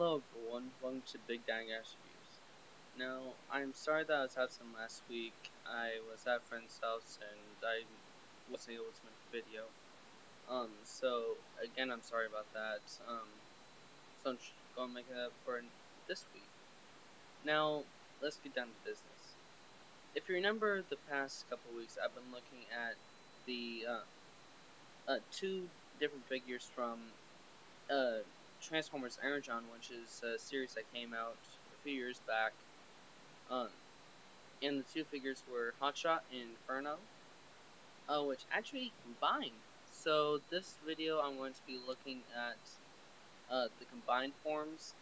Hello everyone, welcome to Big Dang Ash Reviews. Now, I'm sorry that I was absent last week. I was at a friend's house and I wasn't able to make a video. So again, I'm sorry about that. So I'm just gonna make it up for this week. Now, let's get down to business. If you remember the past couple weeks, I've been looking at the two different figures from Transformers Energon, which is a series that came out a few years back. And the two figures were Shot and Inferno, which actually combined. So this video, I'm going to be looking at the combined forms.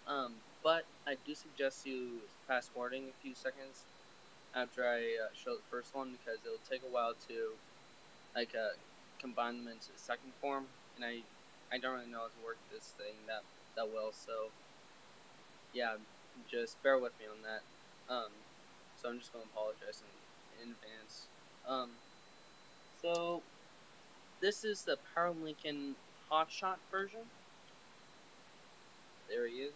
But I do suggest you fast forwarding a few seconds after I show the first one, because it'll take a while to combine them into the second form, and I don't really know how to work this thing that well, so yeah, just bear with me on that. So I'm just gonna apologize in advance. So this is the Power Lincoln Hotshot version. There he is.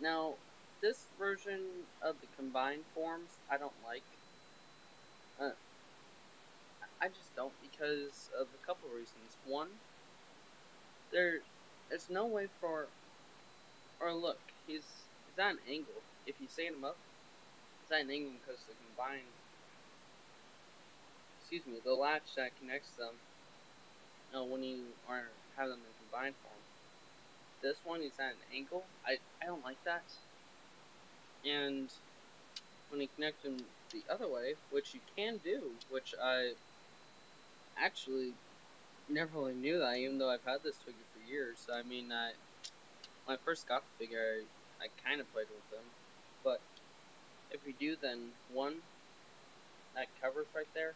Now, this version of the combined forms I don't like. I just don't, because of a couple reasons. One, there's no way for, or look, he's at an angle. If you stand him up, he's at an angle because the combined, the latch that connects them, when you have them in combined form. This one is at an angle. I don't like that. And when you connect them the other way, which you can do, which I actually never really knew that, even though I've had this figure for years. I mean, when I first got the figure, I kind of played with them. But if you do, then one, that covers right there,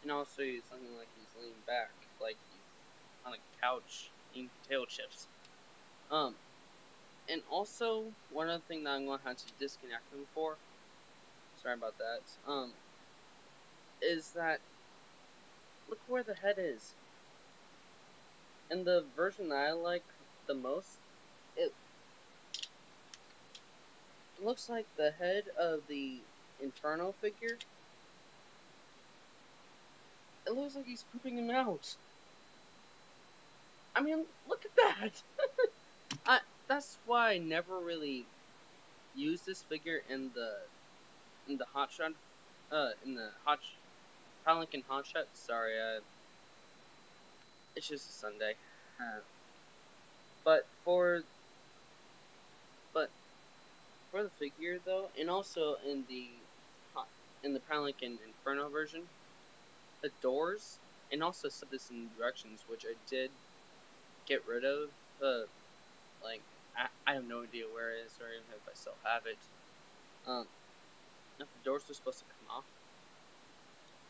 and also something like he's leaning back, like he's on a couch eating potato chips. And also, one other thing that I'm going to have to disconnect them for, sorry about that, is that, look where the head is. And the version that I like the most, it looks like the head of the Inferno figure. It looks like he's pooping him out. I mean, look at that! That's why I never really used this figure in the Hotshot, in the Lincoln Hotshot. Sorry, it's just a Sunday. But for the figure though, and also in the Lincoln Inferno version, the doors, and also set this in directions, which I did get rid of. I have no idea where it is, or even if I still have it. If the doors are supposed to come off.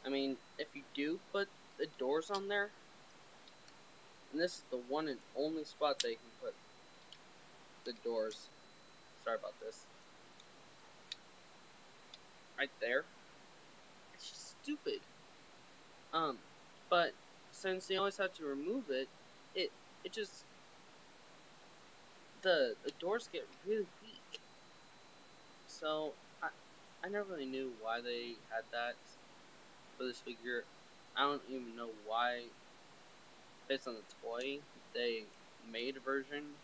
I mean, if you do put the doors on there, and this is the one and only spot that you can put the doors. Sorry about this. Right there. It's just stupid. But since you always have to remove it, it just, the doors get really weak. So I never really knew why they had that for this figure. I don't even know why, based on the toy, they made a version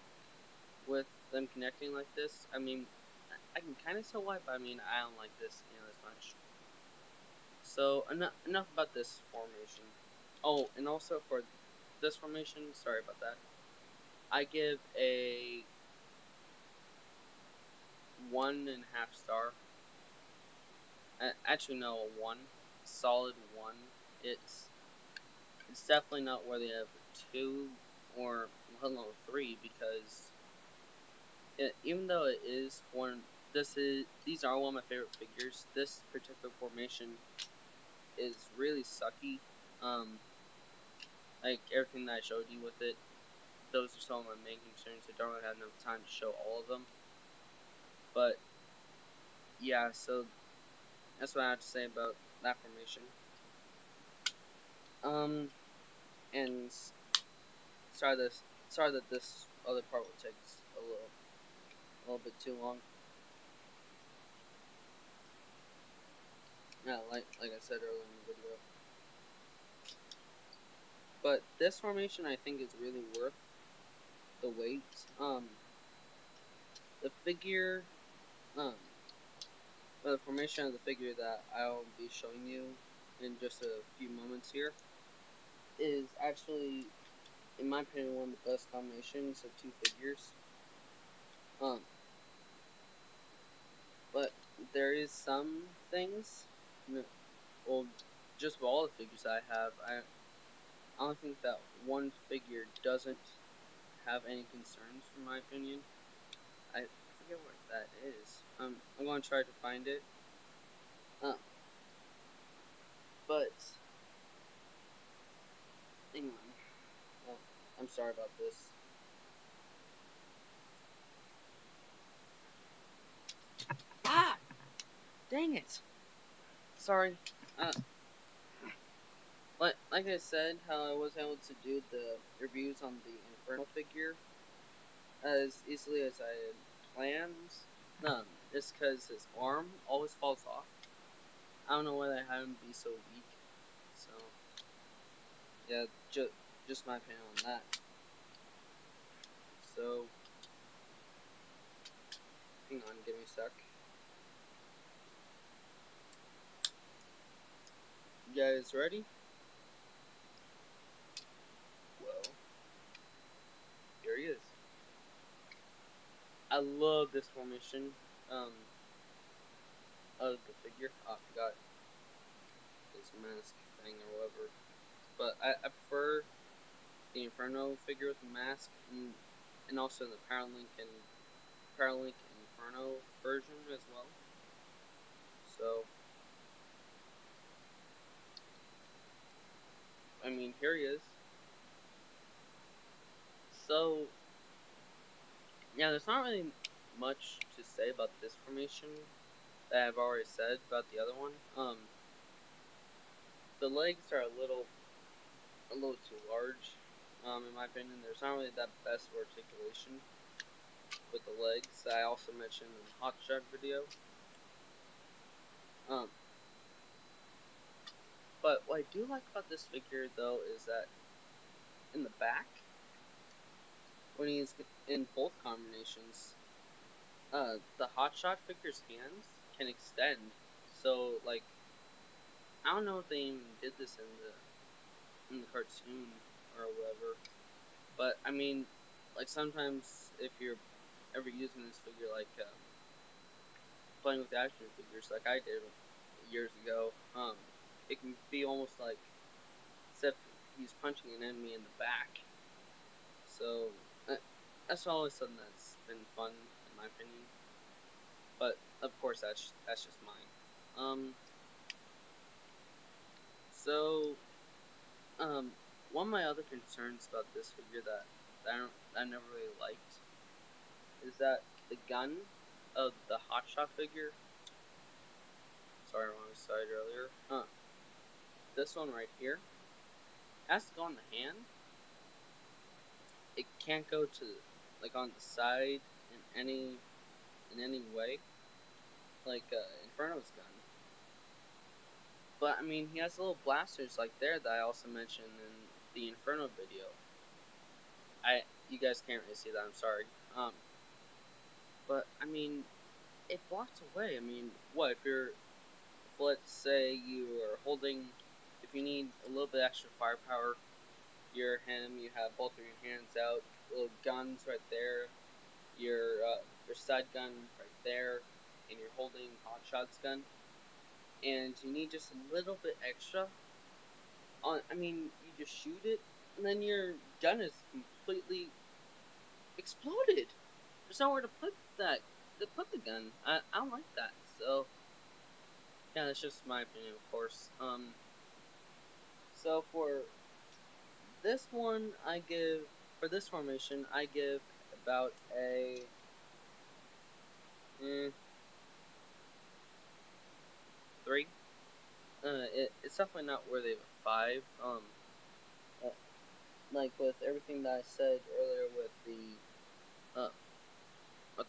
with them connecting like this. I mean, I can kind of tell why, but I mean, I don't like this as much. So enough about this formation. Oh, and also for this formation, sorry about that, I give a 1.5 star. Actually, no, a 1. Solid 1. It's definitely not worthy of a 2 or let alone 3, because even though it is one, these are one of my favorite figures. This particular formation is really sucky. Like everything that I showed you with it, those are some of my main concerns. I don't really have enough time to show all of them. But yeah, so that's what I have to say about that formation. And sorry, this sorry that this other part will take a little bit too long. Yeah, like I said earlier in the video. But this formation I think is really worth the wait. The figure, the formation of the figure that I'll be showing you in just a few moments here is actually, in my opinion, one of the best combinations of two figures. But there is some things, well, just all the figures I have, I don't think that one figure doesn't have any concerns, in my opinion. I forget what that is. I'm going to try to find it. But hang on. Oh, I'm sorry about this. Ah! Dang it! Sorry. Like I said, how I was able to do the reviews on the Inferno figure as easily as I had planned, just because his arm always falls off. I don't know why they had him be so weak. So, yeah, just my opinion on that. So, hang on, give me a sec. You guys ready? Well, here he is. I love this formation of the figure. Oh, I forgot his mask thing or whatever. But I prefer the Inferno figure with the mask, and also the Paralink Inferno version as well. So, I mean, here he is. So, yeah, there's not really much to say about this formation that I've already said about the other one. The legs are a little too large, in my opinion. There's not really that best of articulation with the legs. I also mentioned in the Hot Shot video. But what I do like about this figure, though, is that in the back, when he's in both combinations, the hotshot figure's hands can extend. So, like, I don't know if they even did this in the cartoon or whatever, but I mean, like, sometimes if you're ever using this figure, like, playing with action figures, like I did years ago, it can be almost like, except he's punching an enemy in the back. So, that's always something that's been fun, in my opinion. But, of course, that's just mine. So, one of my other concerns about this figure that I never really liked is that the gun of the hotshot figure, sorry, wrong side earlier, this one right here, has to go on the hand. It can't go to, like, on the side in any way, like Inferno's gun. But I mean, he has little blasters like there that I also mentioned in the Inferno video. You guys can't really see that. I'm sorry. But I mean, it blocks away. I mean, what if let's say you are holding, if you need a little bit extra firepower, you're him. You have both of your hands out, little guns right there, your side gun right there, and you're holding Hotshot's gun, and you need just a little bit extra. I mean, you just shoot it, and then your gun is completely exploded. There's nowhere to put the gun. I don't like that. So, yeah, that's just my opinion, of course. So for this one, for this formation, I give about a 3. It's definitely not worthy of a 5. like with everything that I said earlier with the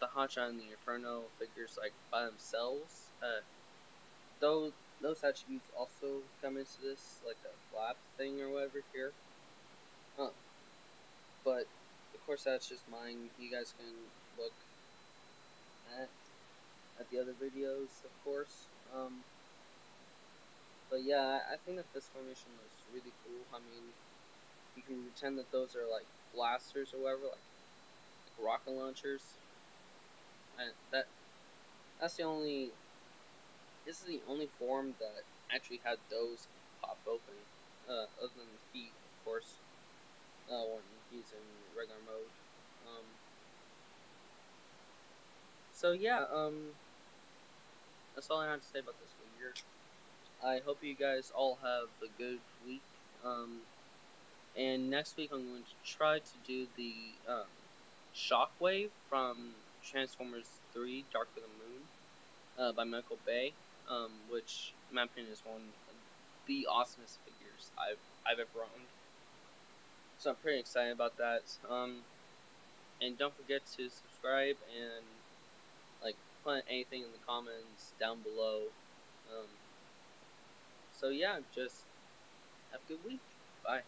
Hot Shot and the Inferno figures, like by themselves, those attributes also come into this, like the flap thing or whatever here. But of course that's just mine. You guys can look at the other videos, of course. But yeah, I think that this formation looks really cool. I mean, you can pretend that those are like blasters or whatever, like rocket launchers. And that's the only. This is the only form that actually had those pop open, other than the feet, of course, when he's in regular mode. So yeah, that's all I have to say about this figure. I hope you guys all have a good week. And next week I'm going to try to do the Shockwave from Transformers 3: Dark of the Moon by Michael Bay, which in my opinion is one of the awesomest figures I've ever owned. So I'm pretty excited about that. And don't forget to subscribe and like put anything in the comments down below. So yeah, just have a good week. Bye.